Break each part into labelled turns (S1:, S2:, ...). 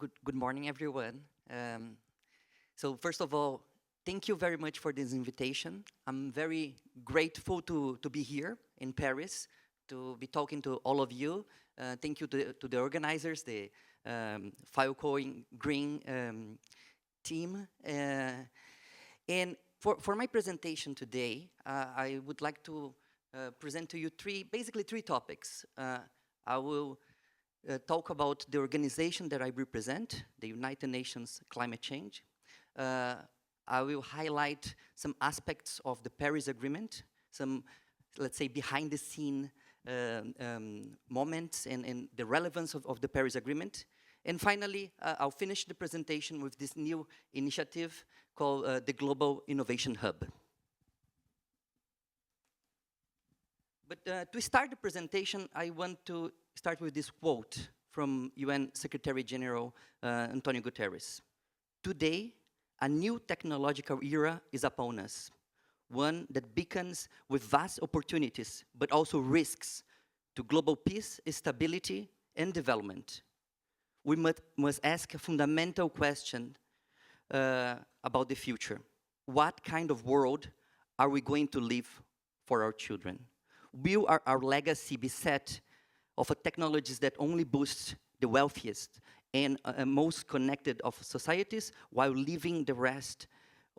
S1: Good morning, everyone. So first of all, thank you very much for this invitation. I'm very grateful to be here in Paris, to be talking to all of you. Thank you to the organizers, the Filecoin Green team. And for my presentation today, I would like to present to you basically three topics. I will talk about the organization that I represent, the United Nations Climate Change. I will highlight some aspects of the Paris Agreement, some, let's say, behind-the-scene moments and the relevance of the Paris Agreement. And finally, I'll finish the presentation with this new initiative called the Global Innovation Hub. But to start the presentation, I want to start with this quote from UN Secretary General Antonio Guterres. Today, a new technological era is upon us, one that beckons with vast opportunities, but also risks to global peace, stability, and development. We must ask a fundamental question about the future. What kind of world are we going to leave for our children? Will our legacy be set of technologies that only boost the wealthiest and most connected of societies while leaving the rest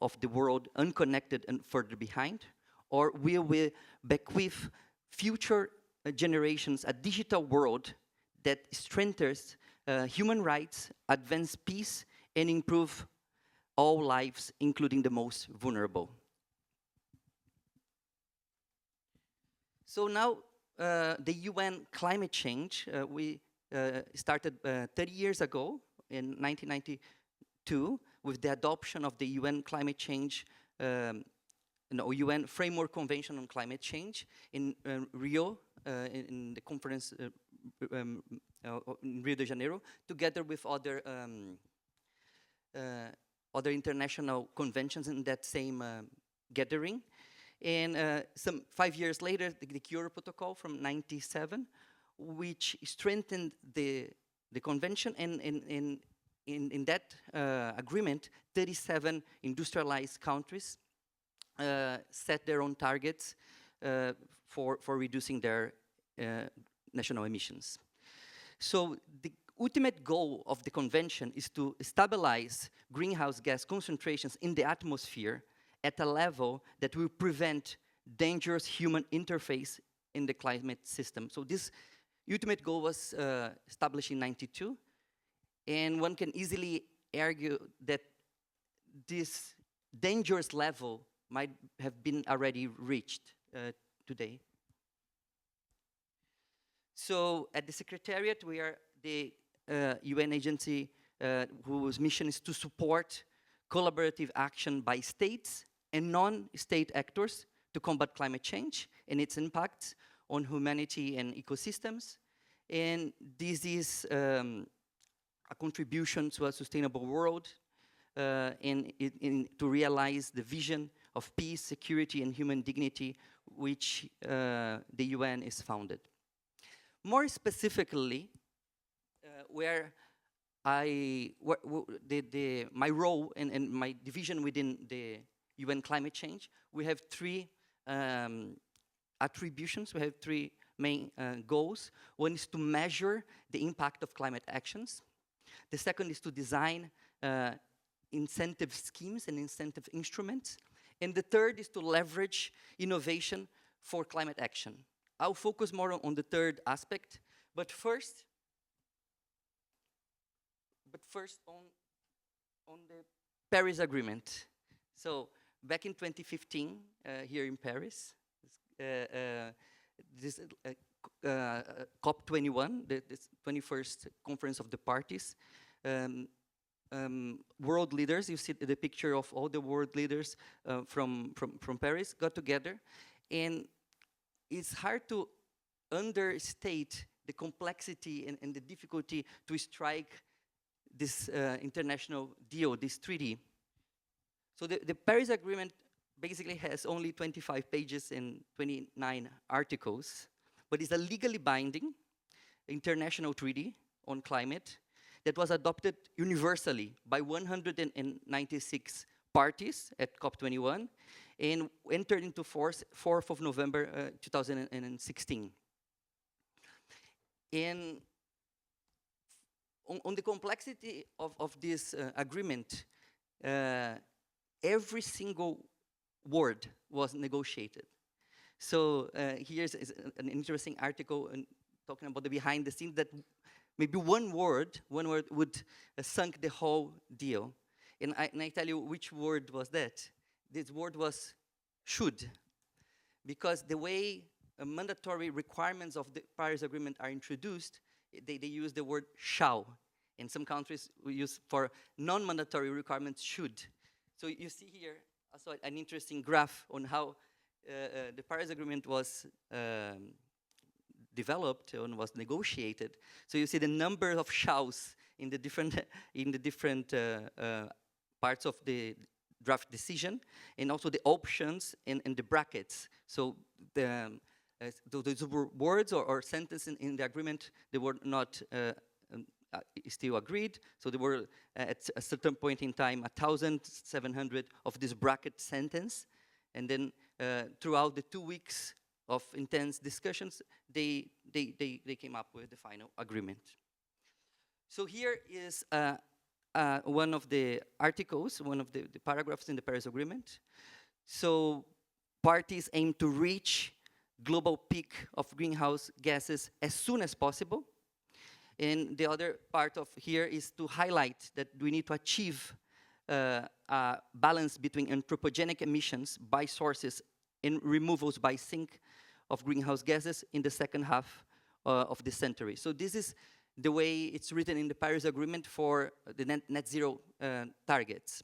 S1: of the world unconnected and further behind? Or will we bequeath future generations a digital world that strengthens human rights, advance peace, and improve all lives, including the most vulnerable? So now, the UN climate change, we started 30 years ago in 1992 with the adoption of the UN climate change, UN Framework Convention on Climate Change in Rio, in the conference in Rio de Janeiro, together with other international conventions in that same gathering. And some 5 years later, the Kyoto Protocol from '97, which strengthened the convention, and in that agreement, 37 industrialized countries set their own targets for reducing their national emissions. So the ultimate goal of the convention is to stabilize greenhouse gas concentrations in the atmosphere at a level that will prevent dangerous human interface in the climate system. So this ultimate goal was established in '92, and one can easily argue that this dangerous level might have been already reached today. So at the Secretariat, we are the UN agency whose mission is to support collaborative action by states and non-state actors to combat climate change and its impacts on humanity and ecosystems. And this is a contribution to a sustainable world and to realize the vision of peace, security, and human dignity which the UN is founded. More specifically, my role and my division within the UN climate change, we have three attributions. We have three main goals. One is to measure the impact of climate actions. The second is to design incentive schemes and incentive instruments. And the third is to leverage innovation for climate action. I'll focus more on the third aspect, but first on the Paris Agreement. So back in 2015, here in Paris, this COP21, this 21st Conference of the Parties, world leaders, you see the picture of all the world leaders from Paris, got together, and it's hard to understate the complexity and the difficulty to strike this international deal, this treaty. So the Paris Agreement basically has only 25 pages and 29 articles, but it's a legally binding international treaty on climate that was adopted universally by 196 parties at COP21 and entered into force 4th of November 2016. And on the complexity of this agreement, every single word was negotiated. So here's an interesting article talking about the behind the scenes that maybe one word would sunk the whole deal. And I tell you which word was that. This word was should. Because the way mandatory requirements of the Paris Agreement are introduced, they use the word shall. In some countries, we use for non-mandatory requirements should. So you see here also an interesting graph on how the Paris Agreement was developed and was negotiated. So you see the number of shalls in the different parts of the draft decision, and also the options and the brackets. So those were words or sentences in the agreement, they were not still agreed. So there were at a certain point in time 1,700 of this bracket sentence, and then throughout the 2 weeks of intense discussions, they came up with the final agreement. So here is one of the articles, one of the paragraphs in the Paris Agreement. So parties aim to reach global peak of greenhouse gases as soon as possible. And the other part of here is to highlight that we need to achieve a balance between anthropogenic emissions by sources and removals by sink of greenhouse gases in the second half of the century. So this is the way it's written in the Paris Agreement for the net zero targets.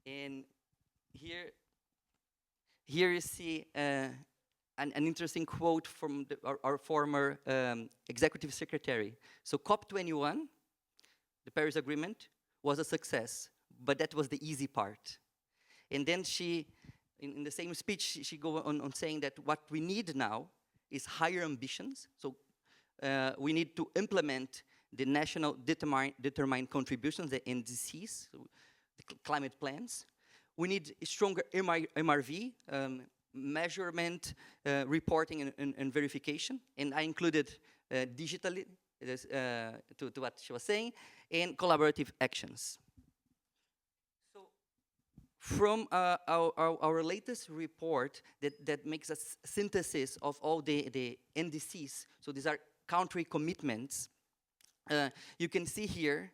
S1: And here you see an interesting quote from our former executive secretary. So COP21, the Paris Agreement, was a success, but that was the easy part. And then she, in the same speech, she go on saying that what we need now is higher ambitions. So we need to implement the national determined contributions, the NDCs, so the climate plans. We need a stronger MRV, measurement, reporting, and verification. And I included digitally to what she was saying, and collaborative actions. So from our latest report that makes a synthesis of all the NDCs, so these are country commitments, you can see here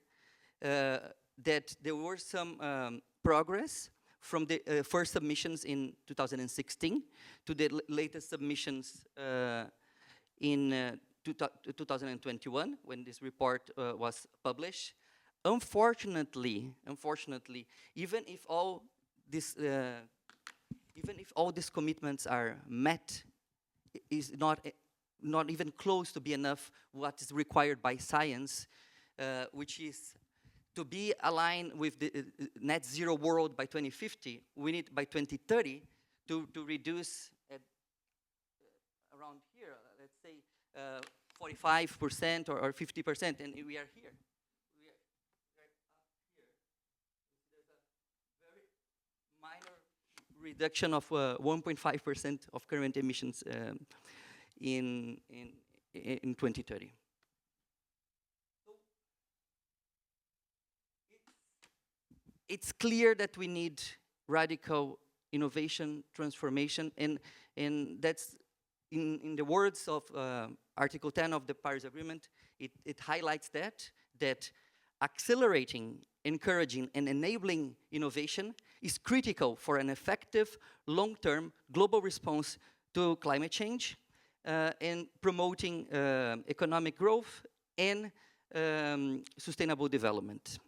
S1: that there were some progress from the first submissions in 2016 to the latest submissions in 2021, when this report was published. Unfortunately, even if all these commitments are met, is not even close to be enough what is required by science, which is to be aligned with the net zero world by 2050, we need by 2030 to reduce at around here, let's say 45% or 50%, and we are here. We are up here. There's a very minor reduction of 1.5% of current emissions in 2030. It's clear that we need radical innovation, transformation, and that's in the words of Article 10 of the Paris Agreement, it highlights that accelerating, encouraging, and enabling innovation is critical for an effective, long-term global response to climate change and promoting economic growth and sustainable development.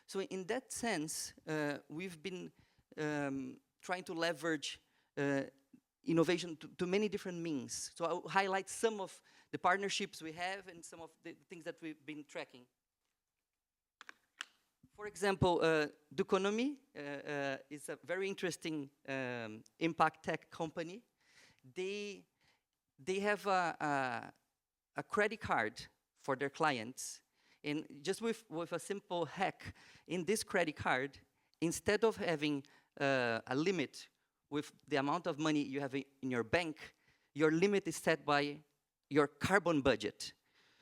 S1: So in that sense, we've been trying to leverage innovation to many different means. So I'll highlight some of the partnerships we have and some of the things that we've been tracking. For example, Duconomy is a very interesting impact tech company. They have a a credit card for their clients. And just with a simple hack, in this credit card, instead of having a limit with the amount of money you have in your bank, your limit is set by your carbon budget.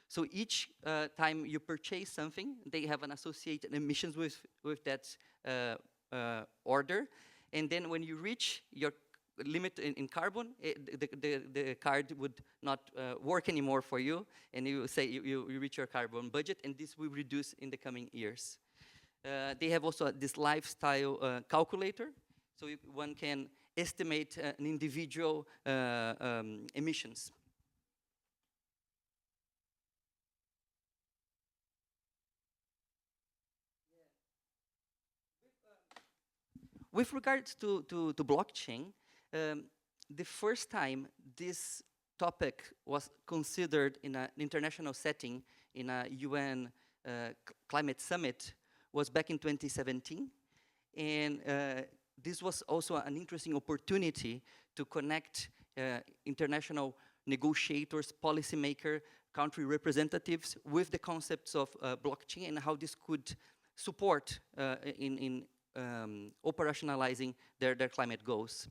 S1: So each time you purchase something, they have an associated emissions with that order. And then when you reach your limit in carbon, the card would not work anymore for you, and you say you reach your carbon budget, and this will reduce in the coming years. They have also this lifestyle calculator, so one can estimate an individual emissions. With regards to blockchain, the first time this topic was considered in an international setting in a UN climate summit was back in 2017. And this was also an interesting opportunity to connect international negotiators, policymakers, country representatives with the concepts of blockchain and how this could support in operationalizing their climate goals.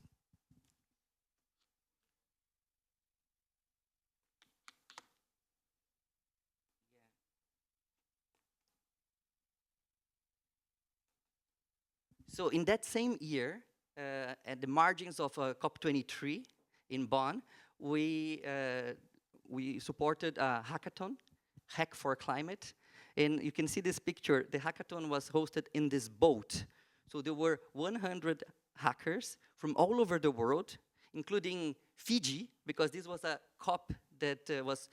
S1: So in that same year, at the margins of COP23 in Bonn, we supported a hackathon, Hack for Climate. And you can see this picture. The hackathon was hosted in this boat. So there were 100 hackers from all over the world, including Fiji, because this was a COP that was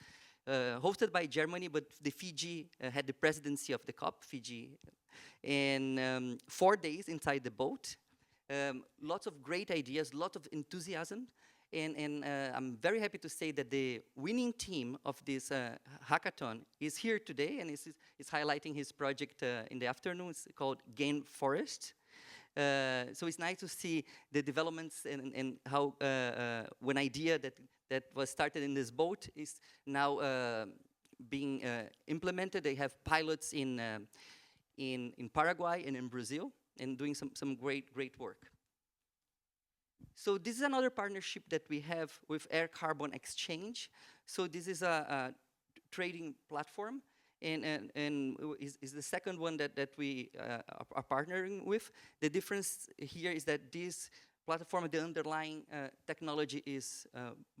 S1: hosted by Germany, but the Fiji had the presidency of the COP, Fiji. And 4 days inside the boat, lots of great ideas, lots of enthusiasm. And I'm very happy to say that the winning team of this hackathon is here today, and is highlighting his project in the afternoon. It's called Gain Forest. So it's nice to see the developments and how one idea that was started in this boat is now being implemented. They have pilots in Paraguay and in Brazil, and doing some great work. So this is another partnership that we have with Air Carbon Exchange. So this is a trading platform, and is the second one that we are partnering with. The difference here is that this platform, the underlying technology is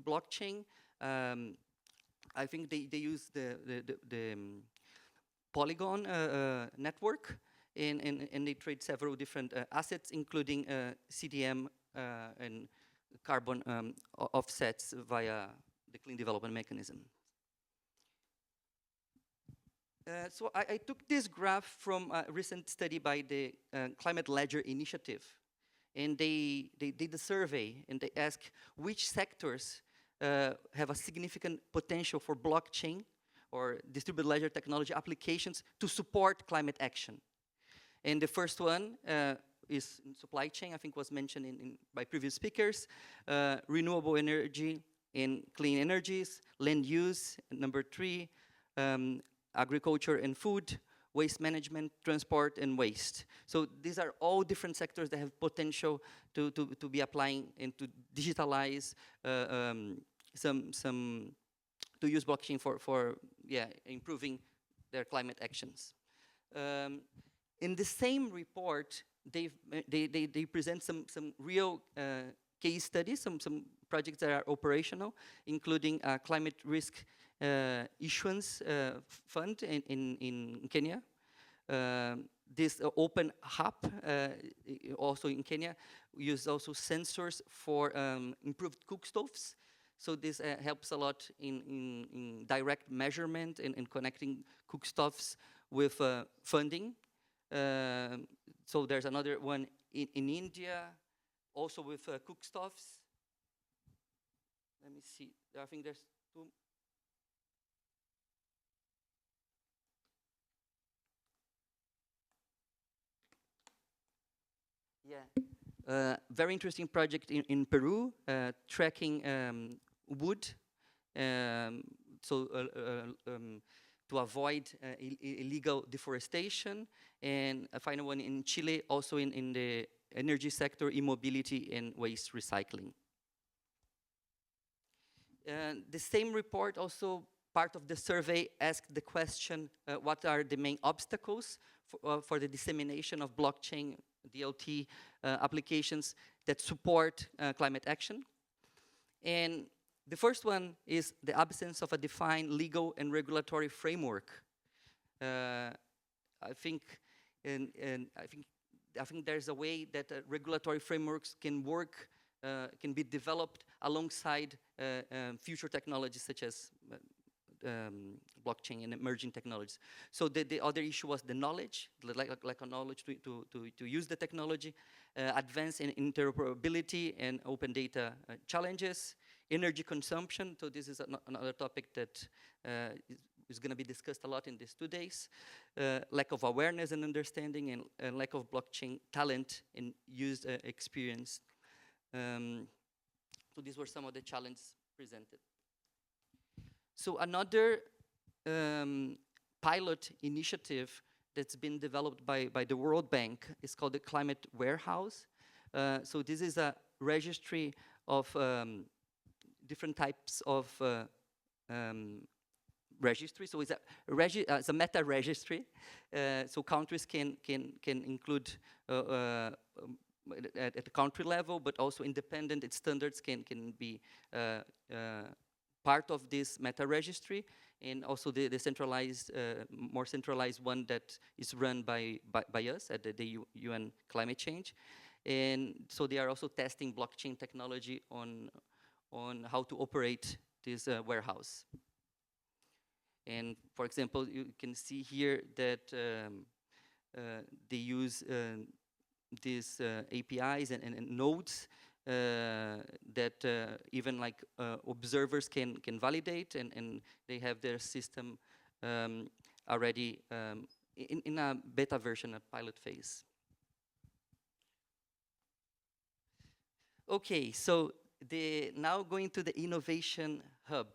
S1: blockchain. I think they use the Polygon network, and they trade several different assets, including CDM and carbon offsets via the clean development mechanism. So I took this graph from a recent study by the Climate Ledger Initiative, and they did a survey, and they asked which sectors have a significant potential for blockchain or distributed ledger technology applications to support climate action. And the first one is in supply chain, I think was mentioned by previous speakers, renewable energy and clean energies, land use, number 3, agriculture and food, waste management, transport, and waste. So these are all different sectors that have potential to be applying and to digitalize to use blockchain for improving their climate actions. In the same report, they present some real case studies, some projects that are operational, including a climate risk issuance fund in Kenya. This open hub, also in Kenya, uses also sensors for improved cook stoves. So this helps a lot in direct measurement and connecting cook stoves with funding. So there's another one in India, also with cook stoves. Let me see. I think there's 2. Yeah. Very interesting project in Peru, tracking wood to avoid illegal deforestation, and a final one in Chile, also in the energy sector, e-mobility and waste recycling. The same report also, part of the survey, asked the question, what are the main obstacles for the dissemination of blockchain DLT applications that support climate action? And the first one is the absence of a defined legal and regulatory framework. I think there's a way that regulatory frameworks can work, can be developed alongside future technologies such as blockchain and emerging technologies. So the other issue was the knowledge, lack of knowledge to use the technology, advance in interoperability and open data challenges, energy consumption. So this is another topic that is going to be discussed a lot in these 2 days. Lack of awareness and understanding, and lack of blockchain talent and used experience. So these were some of the challenges presented. So another pilot initiative that's been developed by the World Bank is called the Climate Warehouse. So this is a registry of different types of registry. So it's a meta registry. So countries can include at the country level, but also independent standards can be part of this meta registry, and also the centralized, more centralized one that is run by us at the UN Climate Change. And so they are also testing blockchain technology on how to operate this warehouse. And for example, you can see here that they use these APIs and nodes that even like observers can validate, and they have their system already in a beta version, a pilot phase. Okay, so now going to the Innovation Hub,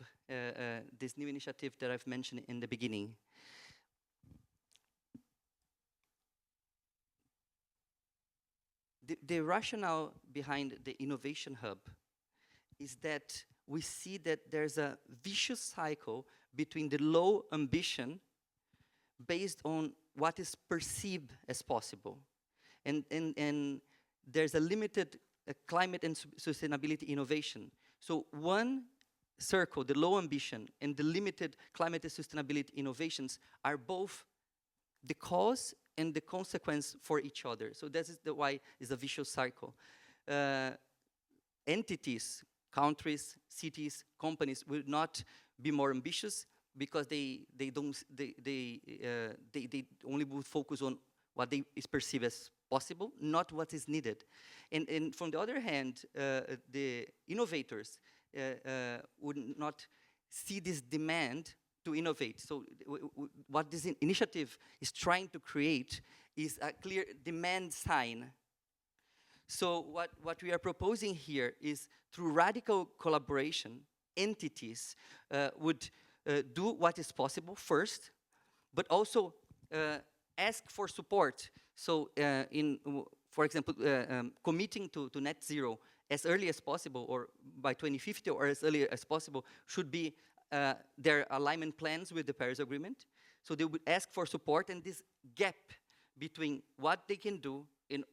S1: this new initiative that I've mentioned in the beginning. The rationale behind the Innovation Hub is that we see that there's a vicious cycle between the low ambition based on what is perceived as possible. And there's a limited climate and sustainability innovation. So one circle, the low ambition, and the limited climate and sustainability innovations are both the cause and the consequence for each other. So this is why it's a vicious cycle. Entities, countries, cities, companies will not be more ambitious because they only would focus on what is perceived as possible, not what is needed. And from the other hand, the innovators would not see this demand to innovate. So what this initiative is trying to create is a clear demand sign. So what we are proposing here is, through radical collaboration, entities would do what is possible first, but also ask for support. So for example, committing to net zero as early as possible, or by 2050, or as early as possible, should be their alignment plans with the Paris Agreement. So they would ask for support, and this gap between what they can do and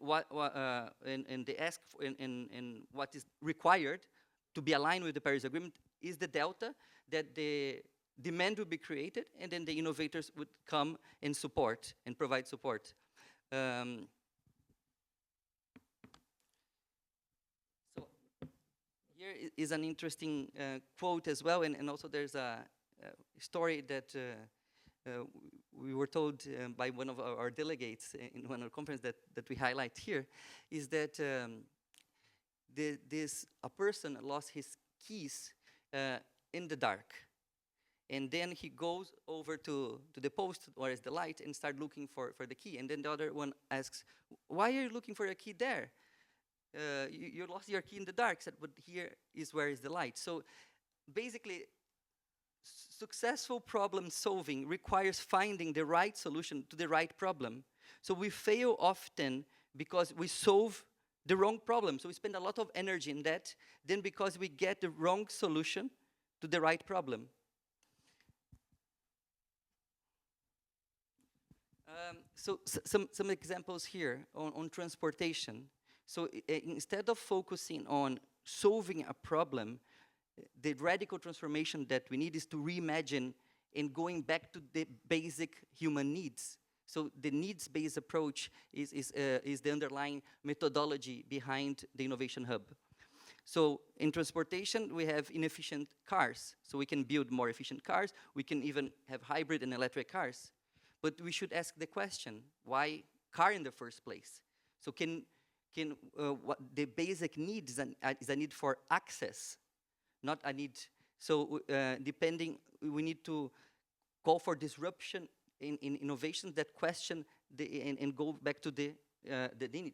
S1: and they ask for, and what is required to be aligned with the Paris Agreement is the delta that the demand would be created, and then the innovators would come and support and provide support. So here is an interesting quote as well, and also there's a story that we were told by one of our delegates in one of the conferences that we highlight here, is that a person lost his keys in the dark. And then he goes over to the post where is the light and start looking for the key. And then the other one asks, why are you looking for a key there? You lost your key in the dark. Said, but here is where is the light. So basically, successful problem solving requires finding the right solution to the right problem. So we fail often because we solve the wrong problem. So we spend a lot of energy in that, then because we get the wrong solution to the right problem. Some examples here on transportation. So instead of focusing on solving a problem, the radical transformation that we need is to reimagine and going back to the basic human needs. So the needs-based approach is the underlying methodology behind the Innovation Hub. So in transportation, we have inefficient cars. So we can build more efficient cars. We can even have hybrid and electric cars. But we should ask the question, why car in the first place? So what the basic need is a need for access, not a need. So we need to call for disruption in innovations that question and go back to the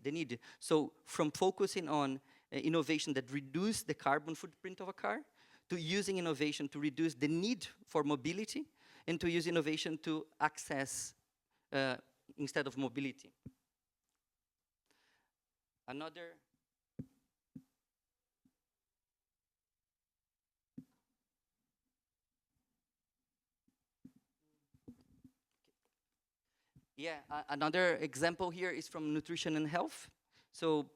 S1: need. So from focusing on innovation that reduce the carbon footprint of a car, to using innovation to reduce the need for mobility, and to use innovation to access instead of mobility. Another another example here is from nutrition and health. So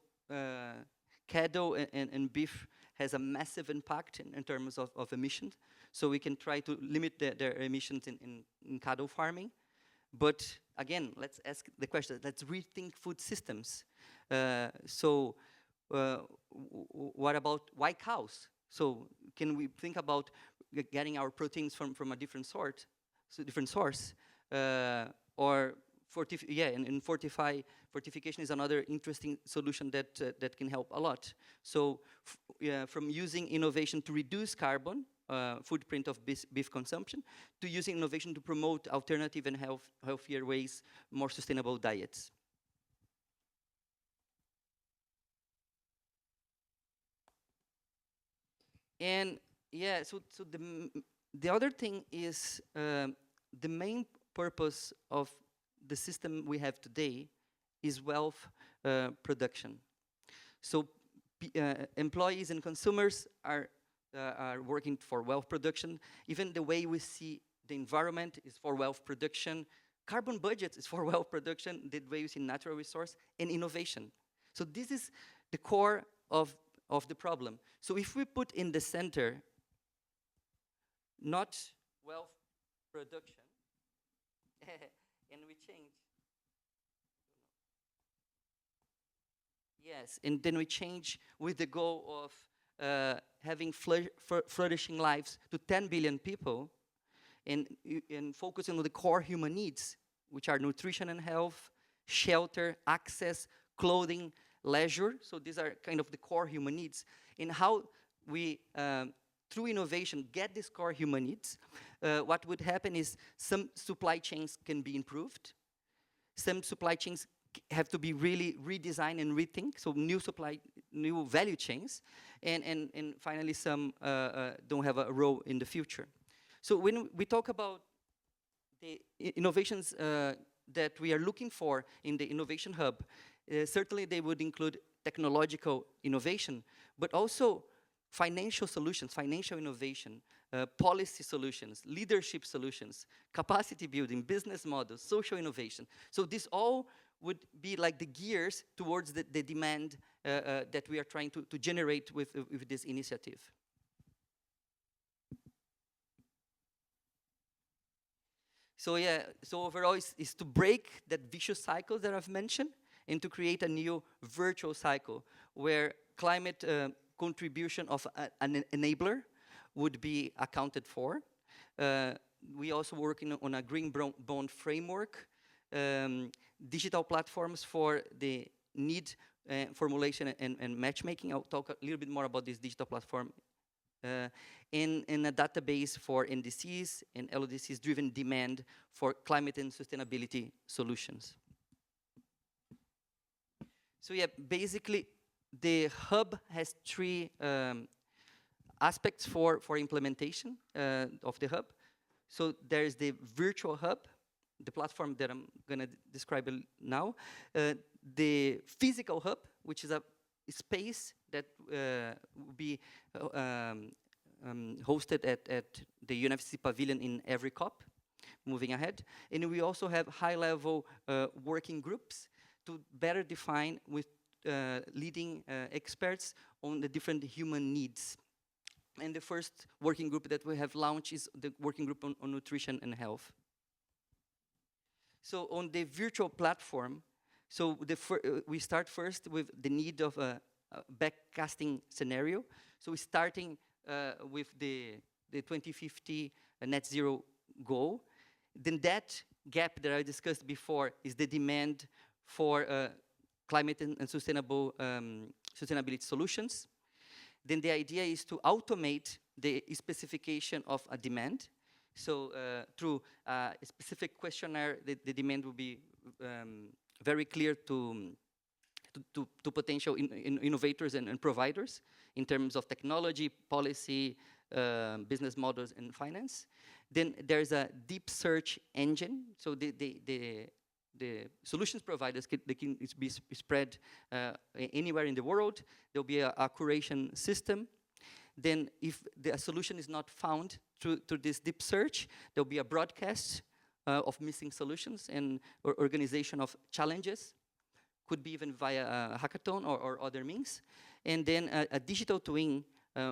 S1: cattle and beef has a massive impact in terms of emissions. So we can try to limit their emissions in cattle farming. But again, let's ask the question, let's rethink food systems. What about why cows? So can we think about getting our proteins from a different source? Or fortification is another interesting solution that can help a lot. So from using innovation to reduce carbon footprint of beef consumption, to using innovation to promote alternative and healthier ways, more sustainable diets. And so the other thing is the main purpose of the system we have today is wealth production. So employees and consumers are working for wealth production. Even the way we see the environment is for wealth production. Carbon budget is for wealth production, the way we see natural resource and innovation. So this is the core of the problem. So if we put in the center not wealth production, and we change, yes, and then we change with the goal of having flourishing lives to 10 billion people, and focusing on the core human needs, which are nutrition and health, shelter, access, clothing, leisure. So these are kind of the core human needs. And how we, through innovation, get these core human needs, what would happen is some supply chains can be improved. Some supply chains have to be really redesigned and rethink, so new value chains. And finally, some don't have a role in the future. So when we talk about the innovations that we are looking for in the Innovation Hub, certainly they would include technological innovation, but also financial solutions, financial innovation, policy solutions, leadership solutions, capacity building, business models, social innovation. So this all would be like the gears towards the demand that we are trying to generate with this initiative. So so overall is to break that vicious cycle that I've mentioned and to create a new virtual cycle where climate contribution of an enabler would be accounted for. We also working on a green bond framework, digital platforms for the need formulation and matchmaking. I'll talk a little bit more about this digital platform. In a database for NDCs and LDCs driven demand for climate and sustainability solutions. So basically the hub has three aspects for implementation of the hub. So there's the virtual hub, the platform that I'm going to describe now. The physical hub, which is a space that will be hosted at the University Pavilion in every COP, moving ahead. And we also have high-level working groups to better define with leading experts on the different human needs. And the first working group that we have launched is the working group on nutrition and health. So on the virtual platform, so we start first with the need of a backcasting scenario. So we're starting with the 2050 net zero goal. Then that gap that I discussed before is the demand for climate and sustainable sustainability solutions. Then the idea is to automate the specification of a demand. So through a specific questionnaire, the demand will be very clear to potential innovators and providers in terms of technology, policy, business models, and finance. Then there's a deep search engine. So the solutions providers they can be spread anywhere in the world. There'll be a curation system. Then if the solution is not found through this deep search, there'll be a broadcast of missing solutions and organization of challenges. Could be even via a hackathon or other means. And then a digital twin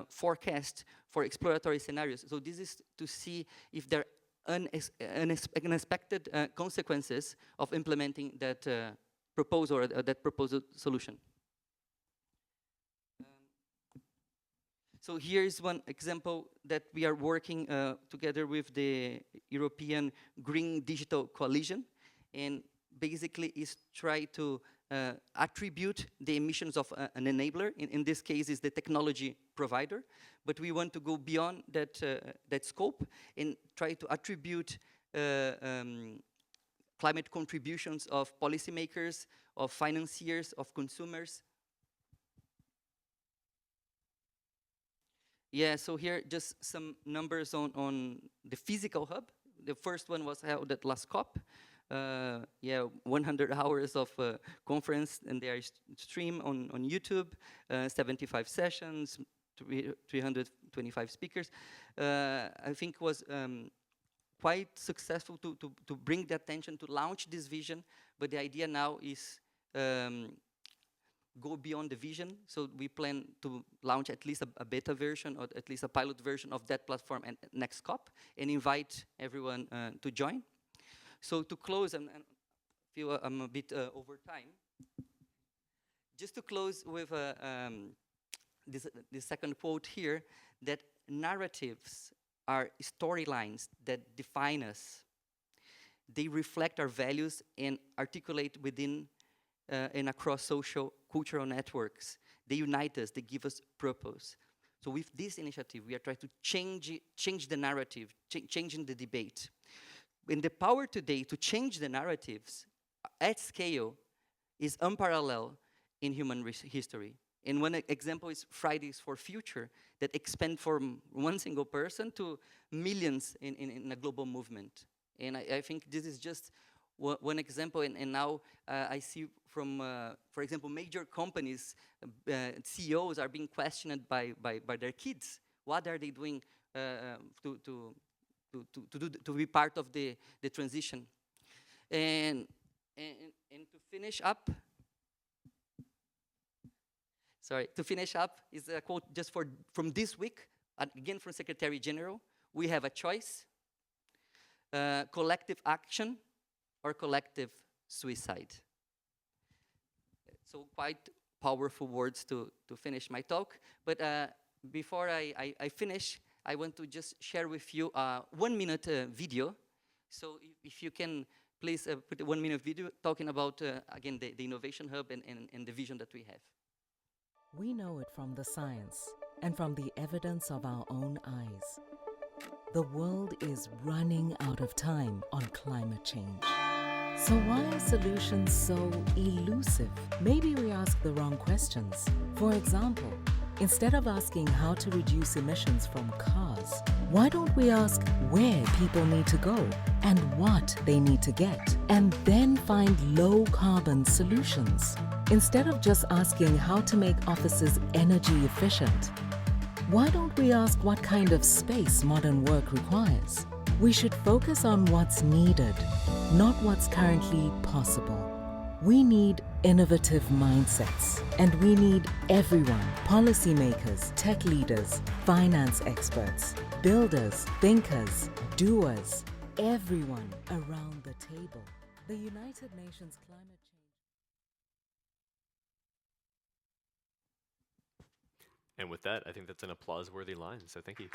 S1: forecast for exploratory scenarios. So this is to see if there are unexpected consequences of implementing that proposal or that proposed solution. So here is one example that we are working together with the European Green Digital Coalition, and basically is try to attribute the emissions of an enabler. In this case, is the technology provider, but we want to go beyond that that scope and try to attribute climate contributions of policymakers, of financiers, of consumers. Yeah, so here just some numbers on the physical hub. The first one was held at last COP. Yeah, 100 hours of conference, and they are streamed on YouTube, 75 sessions, 325 speakers. I think was quite successful to bring the attention to launch this vision, but the idea now is go beyond the vision. So we plan to launch at least a beta version or at least a pilot version of that platform and next COP and invite everyone to join. So to close, and feel I'm a bit over time, just to close with this second quote here, that narratives are storylines that define us. They reflect our values and articulate within and across social, cultural networks. They unite us, they give us purpose. So with this initiative, we are trying to change the narrative, changing the debate. And the power today to change the narratives at scale is unparalleled in human history. And one example is Fridays for Future, that expand from one single person to millions in a global movement. And I think this is just one example, and now I see from, for example, major companies, CEOs are being questioned by their kids. What are they doing to be part of the transition? And to finish up, is a quote just from this week, again from Secretary General. We have a choice: collective action or collective suicide. So quite powerful words to finish my talk. But before I finish, I want to just share with you a 1-minute video. So if you can please put a 1-minute video talking about, again, the Innovation Hub and the vision that we have.
S2: We know it from the science and from the evidence of our own eyes. The world is running out of time on climate change. So why are solutions so elusive? Maybe we ask the wrong questions. For example, Instead of asking how to reduce emissions from cars, why don't we ask where people need to go and what they need to get, and then find low-carbon solutions? Instead of just asking how to make offices energy efficient, why don't we ask what kind of space modern work requires? We should focus on what's needed, not what's currently possible. We need innovative mindsets, and we need everyone, policymakers, tech leaders, finance experts, builders, thinkers, doers, everyone around the table. The United Nations Climate Change.
S3: And with that, I think that's an applause-worthy line, so thank you.